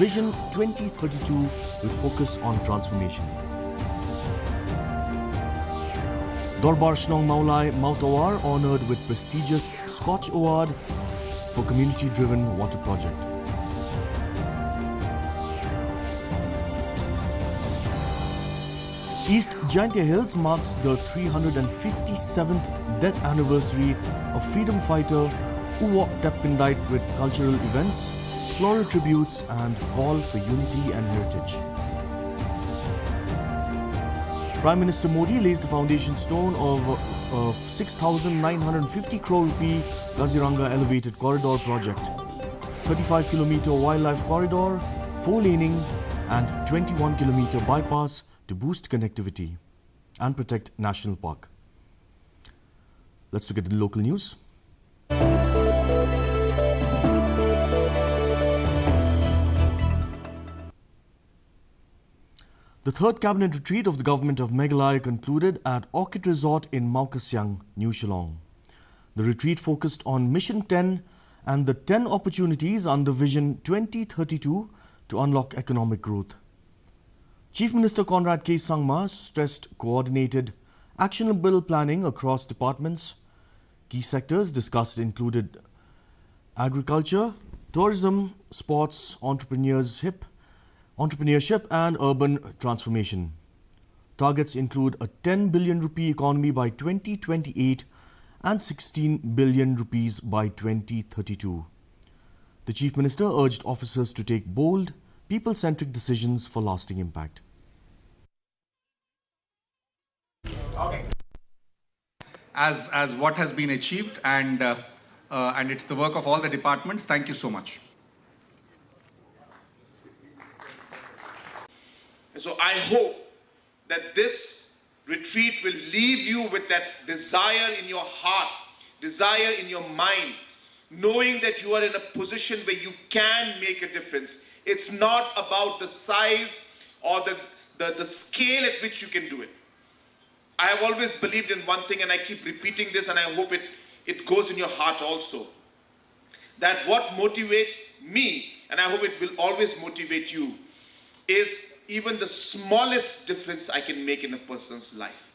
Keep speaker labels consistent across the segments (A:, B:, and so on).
A: Vision 2032 with focus on transformation. Dorbar Shnong Maulai Mautawar honoured with prestigious Scotch Award for community-driven water project. East Jaintia Hills marks the 357th death anniversary of freedom fighter Uwok Tepkindait with cultural events, floral tributes and call for unity and heritage. Prime Minister Modi lays the foundation stone of 6,950 crore rupee Kaziranga Elevated Corridor project. 35-kilometer wildlife corridor, 4-laning and 21-kilometer bypass to boost connectivity and protect National Park. Let's look at the local news. The third cabinet retreat of the government of Meghalaya concluded at Orchid Resort in Maukasyang, New Shillong. The retreat focused on Mission 10 and the 10 opportunities under Vision 2032 to unlock economic growth. Chief Minister Conrad K. Sangma stressed coordinated, actionable planning across departments. Key sectors discussed included agriculture, tourism, sports, entrepreneurship and urban transformation. Targets include a 10 billion rupee economy by 2028 and 16 billion rupees by 2032. The Chief Minister urged officers to take bold, people-centric decisions for lasting impact.
B: Okay. As what has been achieved and it's the work of all the departments. Thank you so much.
C: So I hope that this retreat will leave you with that desire in your heart, desire in your mind, knowing that you are in a position where you can make a difference. It's not about the size or the scale at which you can do it. I have always believed in one thing, and I keep repeating this, and I hope it goes in your heart also. That what motivates me, and I hope it will always motivate you, is even the smallest difference I can make in a person's life.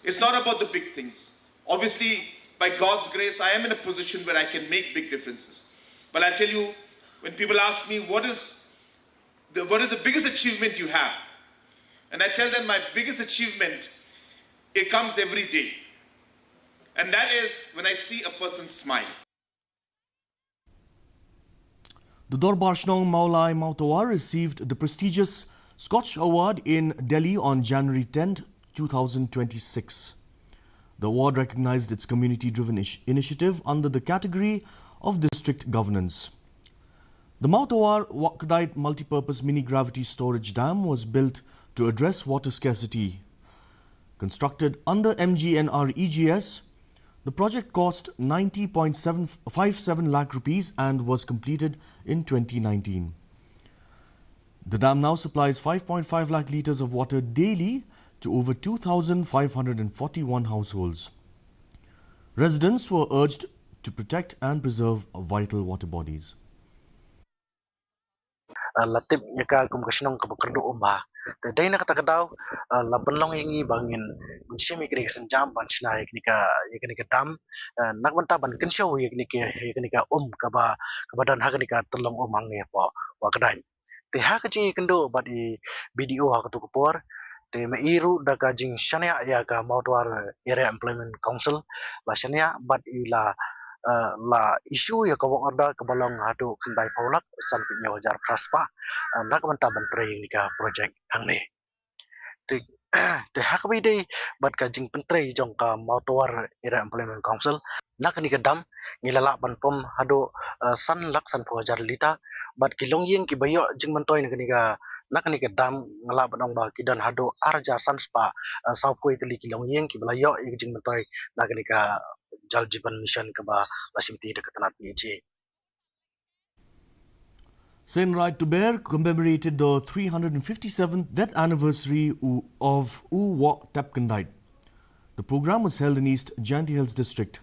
C: It's not about the big things. Obviously, by God's grace, I am in a position where I can make big differences. But I tell you, when people ask me, what is the biggest achievement you have? And I tell them my biggest achievement, it comes every day. And that is when I see a person smile.
A: The Dorbar Shnong Maulai Mautawar received the prestigious Scotch Award in Delhi on January 10, 2026. The award recognized its community-driven initiative under the category of district governance. The Mautawar Wakadite multi-purpose mini-gravity storage dam was built to address water scarcity. Constructed under MGNREGS, the project cost 90.57 lakh rupees and was completed in 2019. The dam now supplies 5.5 lakh litres of water daily to over 2,541 households. Residents were urged to protect and preserve vital water bodies.
D: Latip nyaka kumkasnong kabakardo umba. Day na katakadaw labanlong yung ibangin kunsyami kini senjam ban sina yaknika dam nakbanta ban kensyaw yaknika kabadan haknika telong umang ya po wakadai. Te hakaji kendo badi BDO hakatu kupor te meiru da kajing shania ya ka Mautawar Area Employment Council la shania bad ila la isu ya kawang order kabalong hatu kendai paulak san pinya wajar praspa nak banta bantre nika project hangne te hakbi dei bad kajing pentre jong ka Mautawar Area Employment Council nak nika dam ngilala ban pom hadu san lak san wajar lita bad kilong yeng ki bayo jing mantoy nika nak nika dam ngala banong ba kidan hadu arja san spa sau koi teli kilong yeng ki balayo jing mantoy nak nika Jal Jeevan Mission kaba lasimti dekat PJ.
A: Saint Right to Bear commemorated the 357th death anniversary of Uwok Tepkindait. The program was held in East Jaintia Hills district.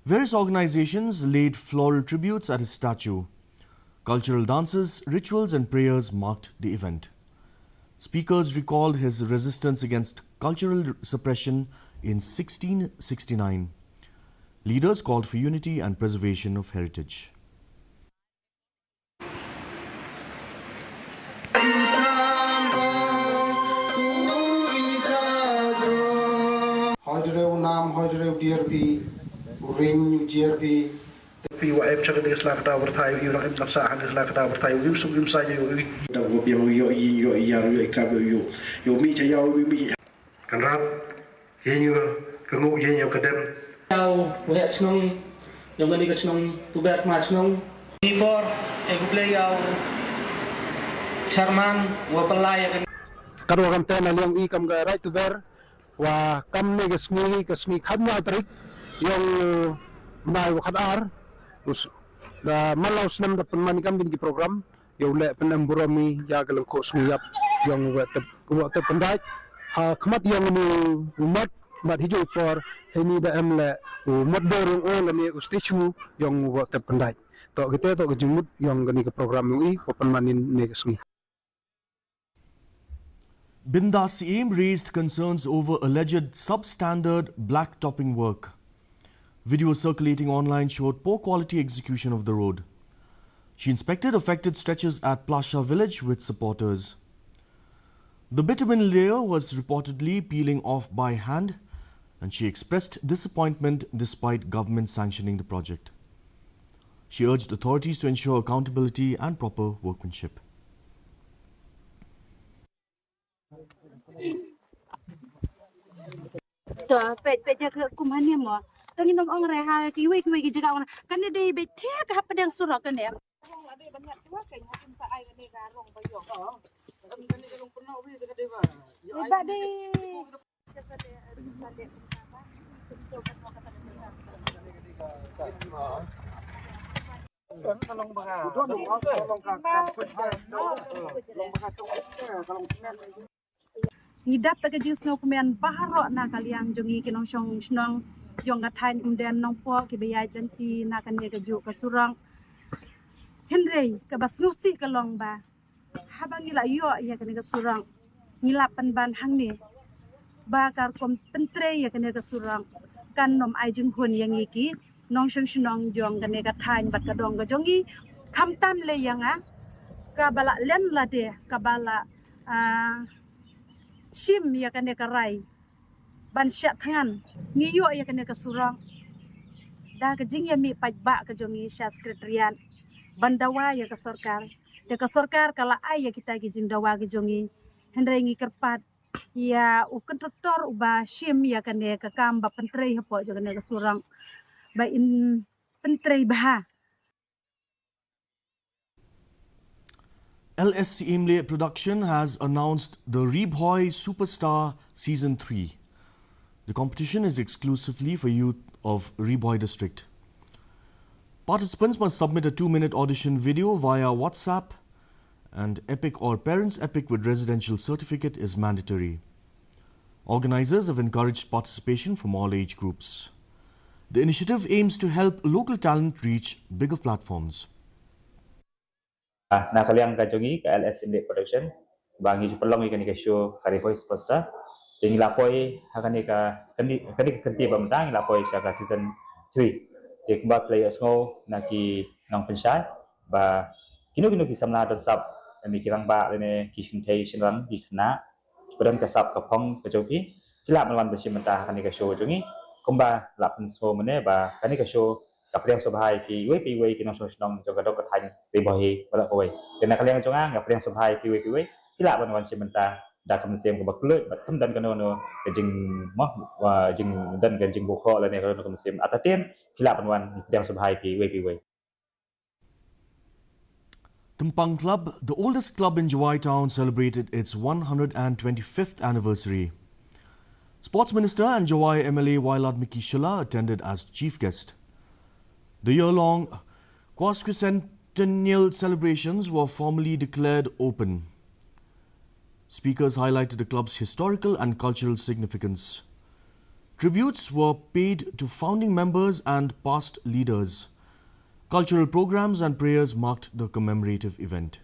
A: Various organizations laid floral tributes at his statue. Cultural dances, rituals and prayers marked the event. Speakers recalled his resistance against cultural suppression in 1669. Leaders called for unity and preservation of heritage.
E: Hojreu nam hojreu DRP ring GRP
D: Pi wa em chakan des la kata berthai yu nak em laksa han des la kata berthai yu sum yu saja yu
E: da go biang yo yin yo yar yo ka yo mi cha yo mi kan rap yin yo ka ngu yin yo ka dem
F: Yau wehak senong yang kani ka senong tubat ma senong before aku play yau chairman wa pelai kan
G: Kadwa kam tena liang I kam ga right to bear wa kam ne gasmi khamya tarik yung mai wa khadar us da malau snam da penmani kam bin ki program yo le penam burami ya galang ko sniyap yung wa te pendai ha khamat yang ni umat mat hiju por heni da em le umat dorong o le ni ustichu yung wa te pendai to kita to gejumut yang gani ke program UI penmanin ne gasmi
A: Bindas Aim raised concerns over alleged substandard black topping work. Videos circulating online showed poor quality execution of the road. She inspected affected stretches at Plasha village with supporters. The bitumen layer was reportedly peeling off by hand, and she expressed disappointment despite government sanctioning the project. She urged authorities to ensure accountability and proper workmanship.
H: Pe ke kumhania mo tangi nong ong reha kiwi ki jaga ong kan de be thia ka pedang surak kan ya ong ade banyak tua kan hakim sa ai kan ga rong ba yo kan ni rong pernah wi ka de ba ba de Tolong baga. Tolong ngidap ta kajing snow kumen baharo na kaliang jongi kinong shong snong yong gatain kumden nong po ki bayai tanti na kan ye kaju kasurang henry ka basnusi kalong ba habang ila yo ya kan kasurang ngilapan ban hang ni ba kar kom pentre ya kan kasurang kan nom ai jing hun yang iki nong shong snong jong kan gatain bat kadong ga jongi kamtam le yang a ka bala len la de ka bala Shim ya kan ka rai ban syat tangan ngiyo ya kan ka surang da ka jing ya mi pajba ka jongi sya sekretariat bandawa ya ka sorkar kala ai ya kita ki jing dawa ka jongi hendrai ngi kerpat ya u kontraktor uba shim ya kan ka kamba pentrei hapo jo kan ka surang ba in pentrei bah
A: LSC Imle Production has announced the Rebhoy Superstar Season 3. The competition is exclusively for youth of Rebhoy district. Participants must submit a 2-minute audition video via WhatsApp, and Epic or Parents Epic with residential certificate is mandatory. Organizers have encouraged participation from all age groups. The initiative aims to help local talent reach bigger platforms.
I: Na kaliang kajongi ke LS India Production bangi jupelong ikan ika show kari voice poster jadi lapoi akan ika kenti bamtang lapoi saka season 3 dia kembali players ngo naki nong pensyai ba kino ki samna dan sab mi kirang ba lene kishin thai shinran di khna badan kasap kapong kajoki kila melawan bersimenta akan ika show jongi kumba lapen so mene ba kan ika show kapriang sobhai pi we kinong sonong joga dok kathang pe bohi bala koi tena kaliang jonga kapriang sobhai pi we kila ban wan simenta da kam sem ko bakle bat kam dan kanono jing moh wa jing dan gan jing bokho la ne ko kam sem ataten kila ban wan kapriang sobhai pi we
A: Tumpang Club, the oldest club in Jawai town, celebrated its 125th anniversary. Sports Minister and Jawai MLA Wailad Miki Shala attended as chief guest. The year-long quasquicentennial celebrations were formally declared open. Speakers highlighted the club's historical and cultural significance. Tributes were paid to founding members and past leaders. Cultural programs and prayers marked the commemorative event.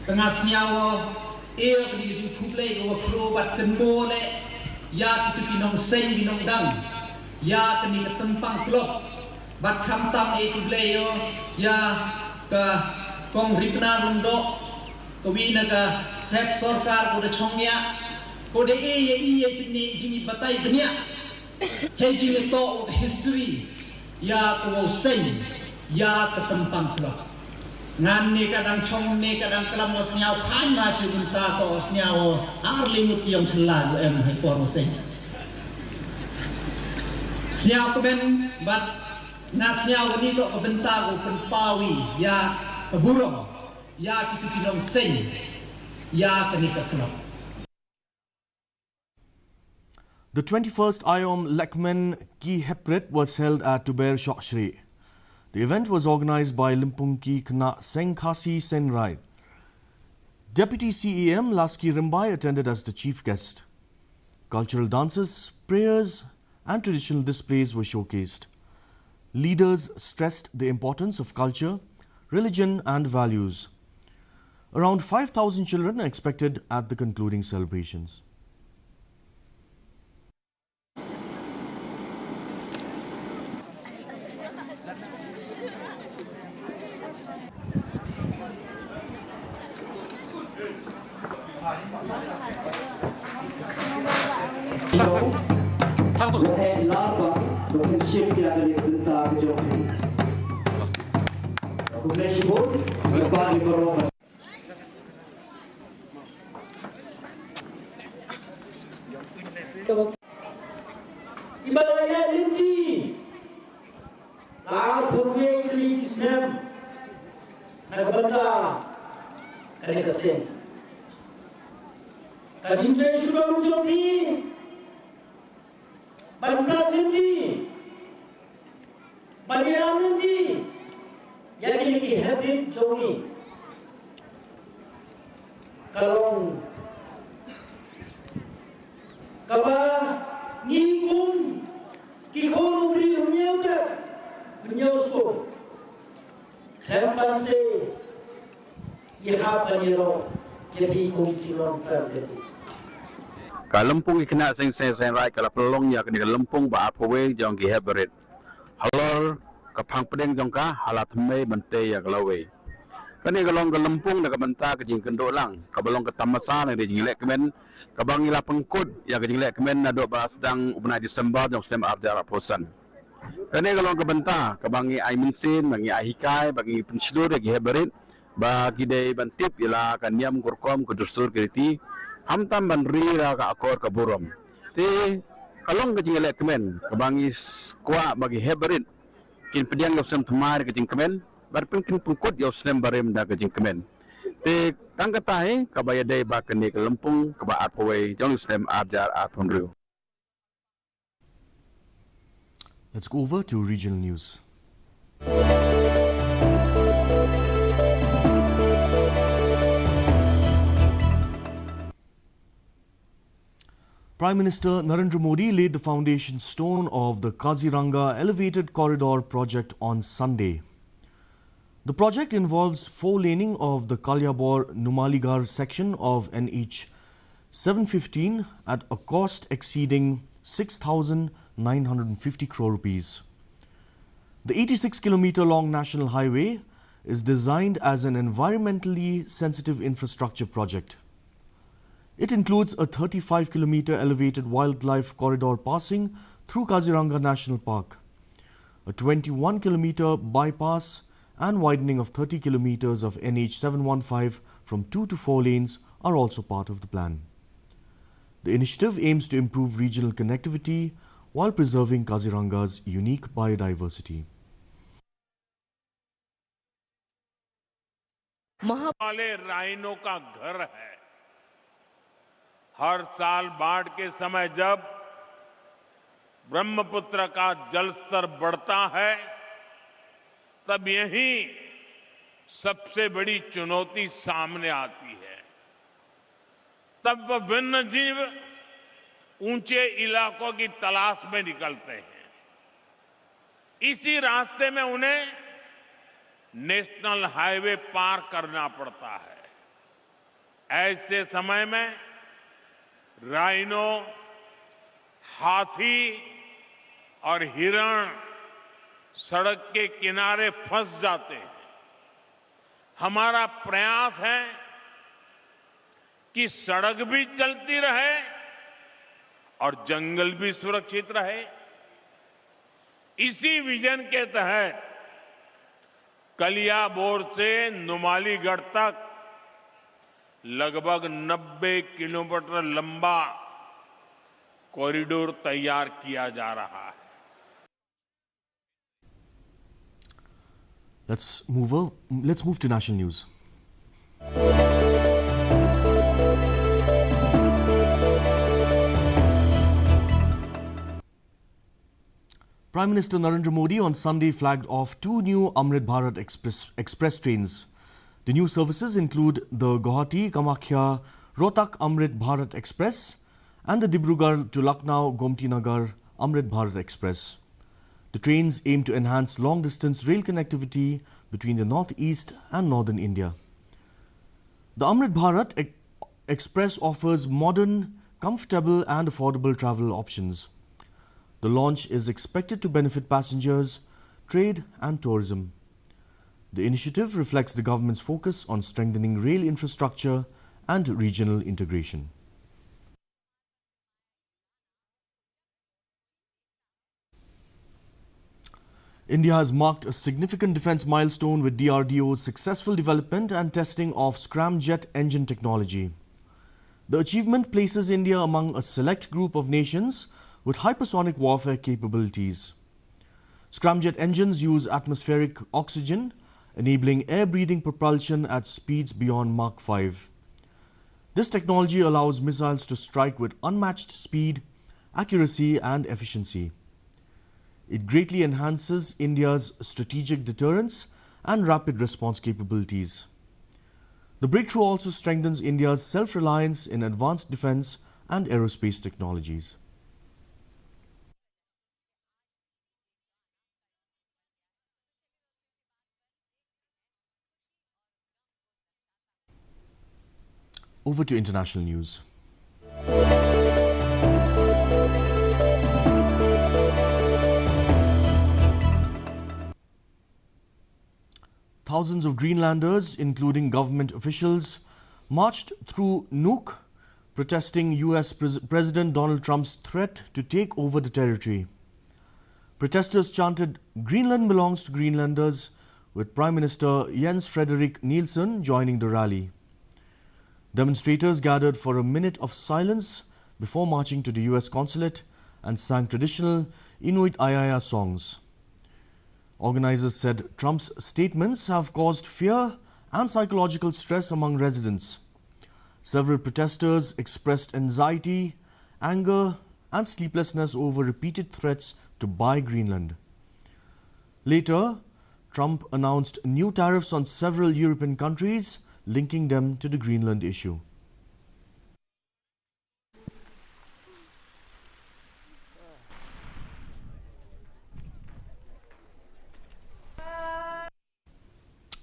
F: Tengah senyawa ia kini publik wa pro bat kenmo le ya kitu kinong seng kinong dang ya kini ketempang klop bat kamtang e publik yo ya ke kong ripna rundo kawina ka sep sarkar ko de chongya ko de e tini jini batai dunia he jini to history ya ko seng ya ketempang klop ngan ni kadang chong ni kadang kelam was nyau khan ma chi unta to os nyau ar limut yom selalu em hai por sing siap ko ben bat nas nyau ni to benta ko pempawi ya keburong ya kitu kinong sing ya kenika klop.
A: The 21st IOM Lekmen Ki Hepret was held at Tuber Shokshri. The event was organized by Limpungki Kna Sengkhasi Senrai. Deputy CEM Laski Rimbai attended as the chief guest. Cultural dances, prayers and traditional displays were showcased. Leaders stressed the importance of culture, religion and values. Around 5,000 children are expected at the concluding celebrations.
J: MEGHALAYA linti purwe kali snap nagabanda kani kasen kajimje sudah mujobi banda linti baniran linti yakin ki habit jogi kalong kaba ngigum kikong beri unyauta unyausko kempan se yahapaniro jadi kum kilom terjadi
K: Kalempung ikna sing rai kala pelong ya kini kalempung ba apawe jong ki heberit halor kapang pedeng jong ka halat me bante ya kalawe kani kalong kalempung da kabanta ke jing kendo lang kabalong ke tamasa ne jing lek kemen kabang ila pengkut ya ke jing lek kemen na do ba sedang ubna Disember jong stem abdara posan kani kalong kabanta kabangi ai minsin bangi ai hikai bagi pensilur ki heberit bagi dei bantip ila kaniam kurkom kudustur kriti hamtam banri ra ka akor ka burom te kalong ke jing lek kemen kabangi kwa bagi heberit kin pediang yo sem tumar ke jing kemen bar pengkin pengkut yo sem barem da ke jing kemen te tangkatai kabaya dei ba kene ke lempung ke ba atwe jong sem arjar atonru.
A: Let's go over to regional news. Prime Minister Narendra Modi laid the foundation stone of the Kaziranga Elevated Corridor project on Sunday. The project involves 4-laning of the Kalyabor-Numaligarh section of NH 715 at a cost exceeding 6,950 crore rupees. The 86-kilometer long national highway is designed as an environmentally sensitive infrastructure project. It includes a 35-kilometer elevated wildlife corridor passing through Kaziranga National Park, a 21-kilometer bypass and widening of 30 kilometers of NH 715 from 2 to 4 lanes are also part of the plan. The initiative aims to improve regional connectivity while preserving Kaziranga's unique biodiversity.
L: वाले rhino का घर है। हर साल बाढ़ के समय जब ब्रह्मपुत्र का जलस्तर बढ़ता है, तब यही सबसे बड़ी चुनौती सामने आती है। तब वन्य जीव ऊंचे इलाकों की तलाश में निकलते हैं। इसी रास्ते में उन्हें नेशनल हाईवे पार करना पड़ता है। ऐसे समय में राइनो, हाथी और हिरण सड़क के किनारे फंस जाते हैं। हमारा प्रयास है कि सड़क भी चलती रहे और जंगल भी सुरक्षित रहे। इसी विजन के तहत कलियाबोर से नुमालीगढ़ तक लगभग 90 किलोमीटर लंबा कॉरिडोर तैयार किया जा रहा है।
A: Let's move to national news. Prime Minister Narendra Modi on Sunday flagged off 2 new Amrit Bharat Express trains. The new services include the Guwahati Kamakhya Rohtak Amrit Bharat Express and the Dibrugarh to Lucknow Gomti Nagar Amrit Bharat Express. The trains aim to enhance long-distance rail connectivity between the northeast and northern India. The Amrit Bharat Express offers modern, comfortable and affordable travel options. The launch is expected to benefit passengers, trade and tourism. The initiative reflects the government's focus on strengthening rail infrastructure and regional integration. India has marked a significant defence milestone with DRDO's successful development and testing of scramjet engine technology. The achievement places India among a select group of nations with hypersonic warfare capabilities. Scramjet engines use atmospheric oxygen, enabling air-breathing propulsion at speeds beyond Mach 5. This technology allows missiles to strike with unmatched speed, accuracy and efficiency. It greatly enhances India's strategic deterrence and rapid response capabilities. The breakthrough also strengthens India's self-reliance in advanced defence and aerospace technologies. Over to international news. Thousands of Greenlanders, including government officials, marched through Nuuk, protesting US President Donald Trump's threat to take over the territory. Protesters chanted, "Greenland belongs to Greenlanders," with Prime Minister Jens Frederik Nielsen joining the rally. Demonstrators gathered for a minute of silence before marching to the US consulate and sang traditional Inuit Ayaya songs. Organizers said Trump's statements have caused fear and psychological stress among residents. Several protesters expressed anxiety, anger, and sleeplessness over repeated threats to buy Greenland. Later, Trump announced new tariffs on several European countries, linking them to the Greenland issue.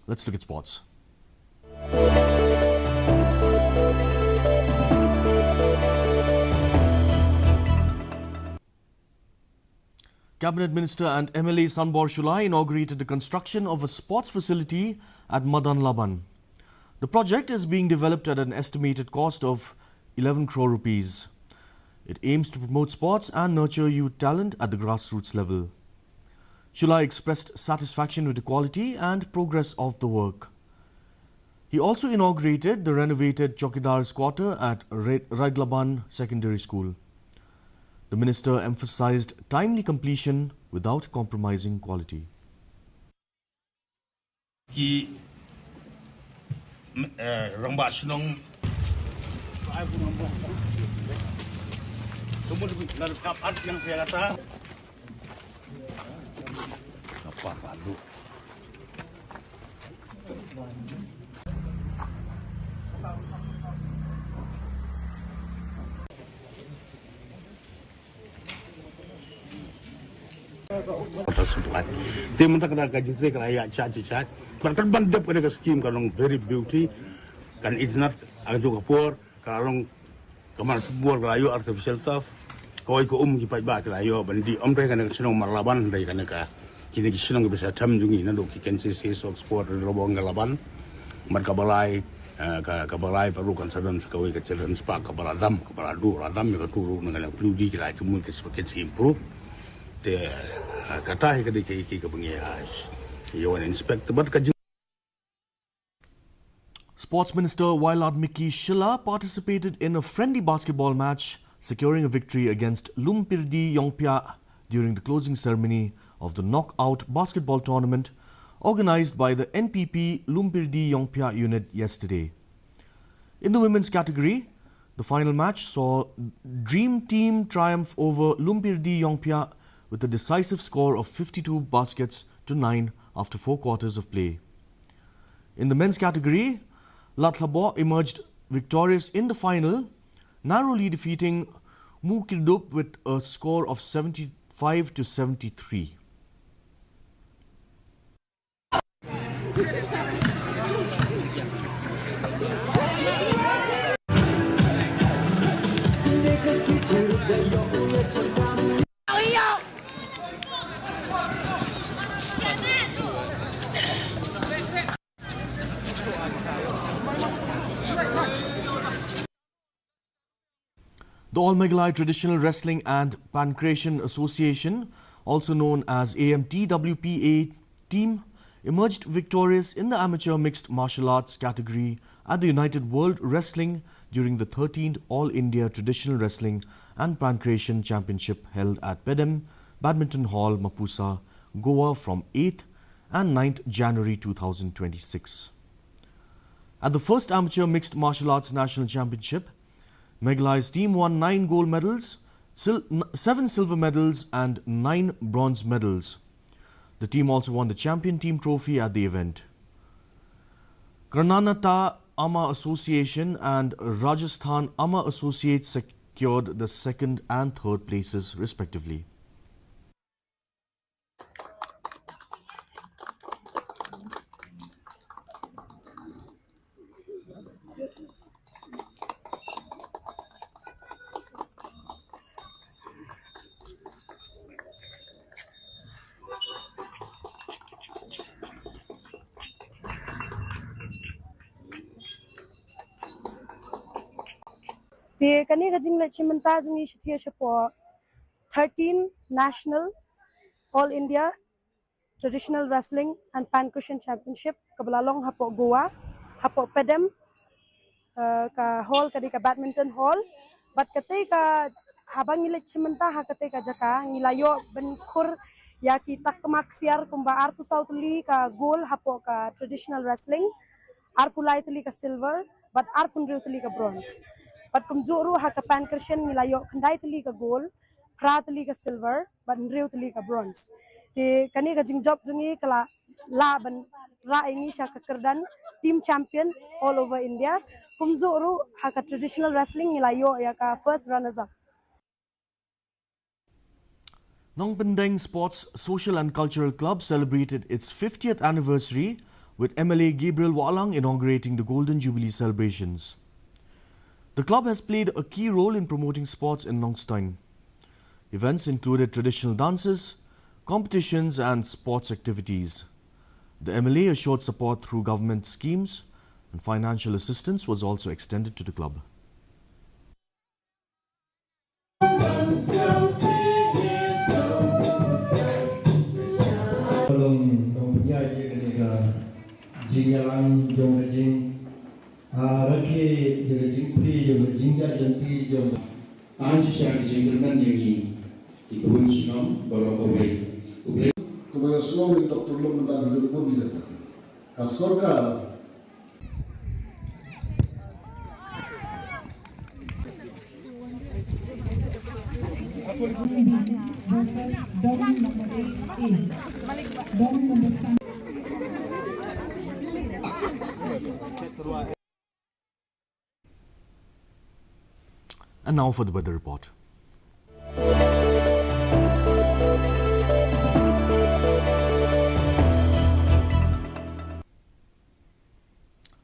A: Let's look at sports. Cabinet Minister and MLA Sanbor Shulai inaugurated the construction of a sports facility at Madan Laban. The project is being developed at an estimated cost of 11 crore rupees. It aims to promote sports and nurture youth talent at the grassroots level. Shulai expressed satisfaction with the quality and progress of the work. He also inaugurated the renovated Chowkidar's quarter at Raiglaban Secondary School. The minister emphasized timely completion without compromising quality.
M: Tim tak kena gaji trik raya cat. Berkat bandep kena skim kalau very beauty kan it's not agak kapur kalau kamar buat rayu artificial tough kau ikut kipai bak rayu bandi mereka kena senang marlaban dari kena kini senang bisa tam jungi nado kiken sisi sport robong galaban mereka balai kabalai perlukan sadan sekali kecil spak kabaladam radam yang turun dengan peludi kira cuma kesepakatan improve kata ke diki ke pengias yawan inspector berkaj.
A: Sports Minister Wailad Miki Shilla participated in a friendly basketball match, securing a victory against Lumpirdi Yongpya during the closing ceremony of the knockout basketball tournament organized by the NPP Lumpirdi Yongpya unit yesterday. In the women's category, the final match saw Dream Team triumph over Lumpirdi Yongpya with a decisive score of 52 baskets to 9 after 4 quarters of play. In the men's category, Latlabo emerged victorious in the final, narrowly defeating Mukirdup with a score of 75 to 73. The All Meghalaya Traditional Wrestling and Pancration Association, also known as AMTWPA team, emerged victorious in the amateur mixed martial arts category at the United World Wrestling during the 13th All India Traditional Wrestling and Pancration Championship held at Pedem Badminton Hall, Mapusa, Goa from 8th and 9th January 2026. At the first Amateur Mixed Martial Arts National Championship, Meghalaya's team won 9 gold medals, 7 silver medals and 9 bronze medals. The team also won the Champion Team Trophy at the event. Karnataka Amma Association and Rajasthan Amma Associates secured the 2nd and 3rd places respectively.
H: The kani gajing le chimanta jungi shithia shapo 13 National All India Traditional Wrestling and Pancration Championship kabalalong hapo Goa hapo Pedem ka hall kadi ka badminton hall but katay ka habang nila chimanta ha katay ka jaka nilayo ben khur ya ki takmak siar kumba arfu sautli ka gold hapo ka traditional wrestling arfu lightly ka silver but arfu ndriutli ka bronze. But kumjuru ha ka pancration nilayo kandai tali ka gold, pra tali ka silver, but nriu tali ka bronze. Di kani ka jing job jungi kala laban ra ini siya ka kerdan team champion all over India. Kumjuru ha ka traditional wrestling nilayo ya ka first runners up.
A: Nong Pendeng Sports Social and Cultural Club celebrated its 50th anniversary with MLA Gabriel Walang inaugurating the Golden Jubilee celebrations. The club has played a key role in promoting sports in Nongstein. Events included traditional dances, competitions and sports activities. The MLA assured support through government schemes and financial assistance was also extended to the club.
N: Jing
F: jom siya gentleman yang ikut senang kalau boleh.
E: Kemudian semua Dr. Lom mendapat dulu bisa. Kasorka
A: And now for the weather report.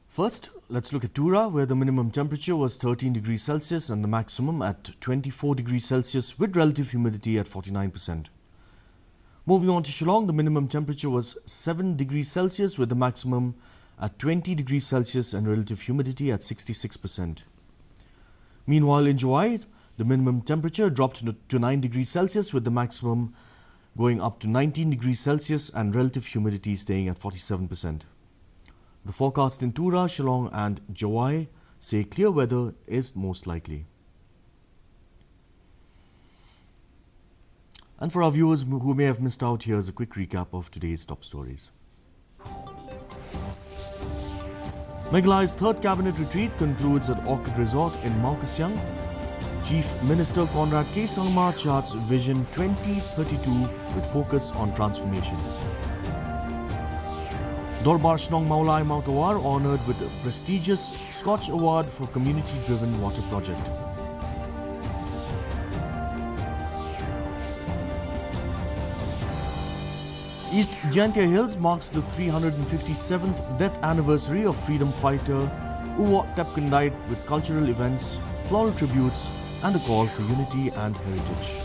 A: First, let's look at Tura, where the minimum temperature was 13 degrees Celsius and the maximum at 24 degrees Celsius with relative humidity at 49%. Moving on to Shillong, the minimum temperature was 7 degrees Celsius with the maximum at 20 degrees Celsius and relative humidity at 66%. Meanwhile, in Juwai, the minimum temperature dropped to 9 degrees Celsius with the maximum going up to 19 degrees Celsius and relative humidity staying at 47%. The forecast in Tura, Shillong and Juwai say clear weather is most likely. And for our viewers who may have missed out, here's a quick recap of today's top stories. Meghalaya's third cabinet retreat concludes at Orchid Resort in Maukasyang. Chief Minister Conrad K. Sangma charts Vision 2032 with focus on transformation. Dorbar Shnong Maulai Mautawar honoured with a prestigious Scotch Award for community-driven water project. East Jaintia Hills marks the 357th death anniversary of freedom fighter Uwat Tepkandait with cultural events, floral tributes and a call for unity and heritage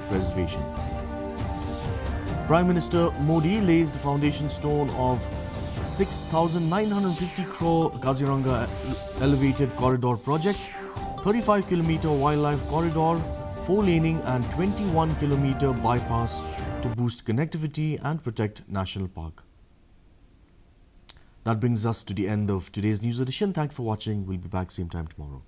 A: preservation. Prime Minister Modi lays the foundation stone of 6,950 crore Kaziranga Elevated Corridor project, 35-kilometer wildlife corridor, 4-laning and 21-kilometer bypass to boost connectivity and protect National Park. That brings us to the end of today's news edition. Thanks for watching. We'll be back same time tomorrow.